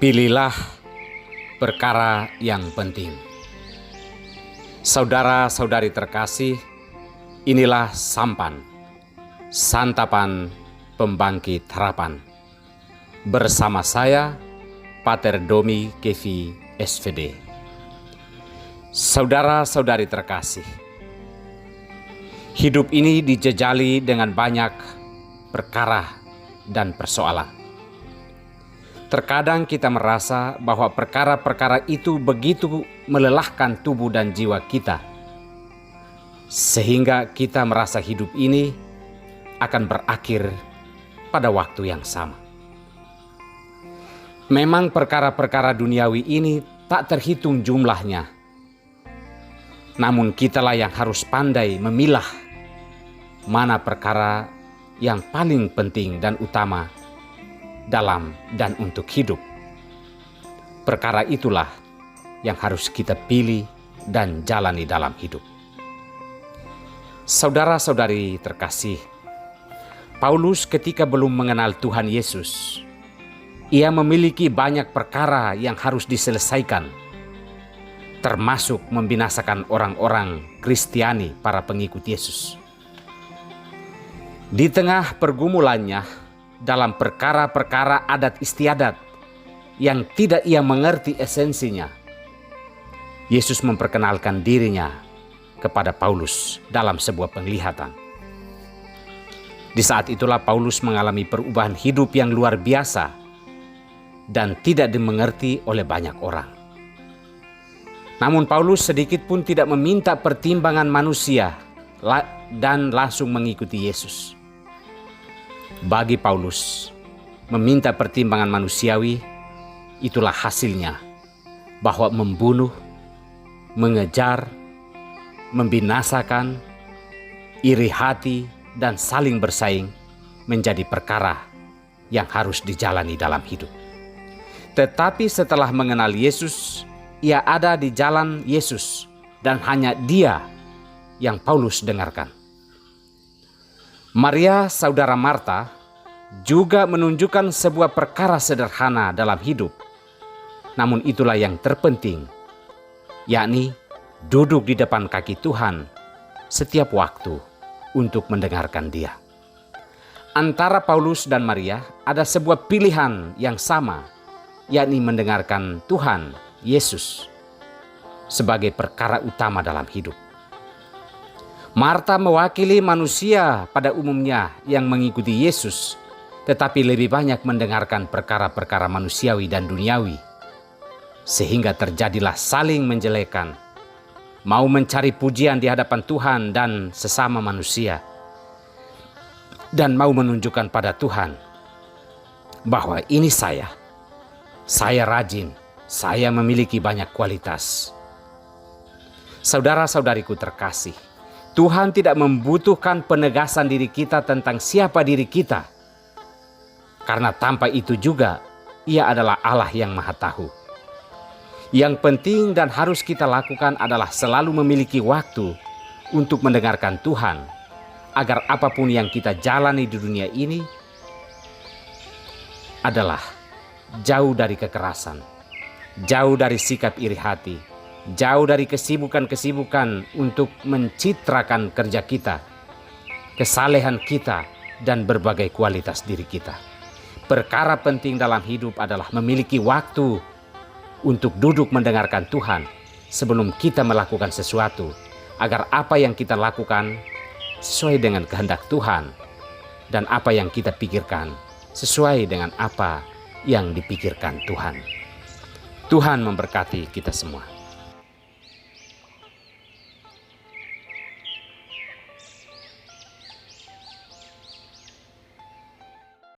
Pilihlah perkara yang penting. Saudara-saudari terkasih, inilah sampan, santapan pembangkit harapan. Bersama saya, Pater Domi Kevi SVD. Saudara-saudari terkasih, hidup ini dijejali dengan banyak perkara dan persoalan. Terkadang kita merasa bahwa perkara-perkara itu begitu melelahkan tubuh dan jiwa kita, sehingga kita merasa hidup ini akan berakhir pada waktu yang sama. Memang perkara-perkara duniawi ini tak terhitung jumlahnya, namun kitalah yang harus pandai memilah mana perkara yang paling penting dan utama dalam dan untuk hidup. Perkara itulah yang harus kita pilih dan jalani dalam hidup. Saudara-saudari terkasih, Paulus ketika belum mengenal Tuhan Yesus, ia memiliki banyak perkara yang harus diselesaikan, termasuk membinasakan orang-orang Kristiani, para pengikut Yesus. Di tengah pergumulannya dalam perkara-perkara adat istiadat yang tidak ia mengerti esensinya, Yesus memperkenalkan dirinya kepada Paulus dalam sebuah penglihatan. Di saat itulah Paulus mengalami perubahan hidup yang luar biasa dan tidak dimengerti oleh banyak orang. Namun Paulus sedikit pun tidak meminta pertimbangan manusia dan langsung mengikuti Yesus. Bagi Paulus, meminta pertimbangan manusiawi itulah hasilnya bahwa membunuh, mengejar, membinasakan, iri hati, dan saling bersaing menjadi perkara yang harus dijalani dalam hidup. Tetapi setelah mengenal Yesus, ia ada di jalan Yesus dan hanya Dia yang Paulus dengarkan. Maria, saudara Marta, juga menunjukkan sebuah perkara sederhana dalam hidup. Namun itulah yang terpenting, yakni duduk di depan kaki Tuhan setiap waktu untuk mendengarkan Dia. Antara Paulus dan Maria ada sebuah pilihan yang sama, yakni mendengarkan Tuhan Yesus sebagai perkara utama dalam hidup. Marta mewakili manusia pada umumnya yang mengikuti Yesus, tetapi lebih banyak mendengarkan perkara-perkara manusiawi dan duniawi, sehingga terjadilah saling menjelekan, mau mencari pujian di hadapan Tuhan dan sesama manusia, dan mau menunjukkan pada Tuhan bahwa ini saya rajin, saya memiliki banyak kualitas. Saudara-saudariku terkasih, Tuhan tidak membutuhkan penegasan diri kita tentang siapa diri kita, karena tanpa itu juga Ia adalah Allah yang Maha Tahu. Yang penting dan harus kita lakukan adalah selalu memiliki waktu untuk mendengarkan Tuhan, agar apapun yang kita jalani di dunia ini adalah jauh dari kekerasan, jauh dari sikap iri hati, jauh dari kesibukan-kesibukan untuk mencitrakan kerja kita, kesalehan kita, dan berbagai kualitas diri kita. Perkara penting dalam hidup adalah memiliki waktu untuk duduk mendengarkan Tuhan sebelum kita melakukan sesuatu, agar apa yang kita lakukan sesuai dengan kehendak Tuhan dan apa yang kita pikirkan sesuai dengan apa yang dipikirkan Tuhan. Tuhan memberkati kita semua.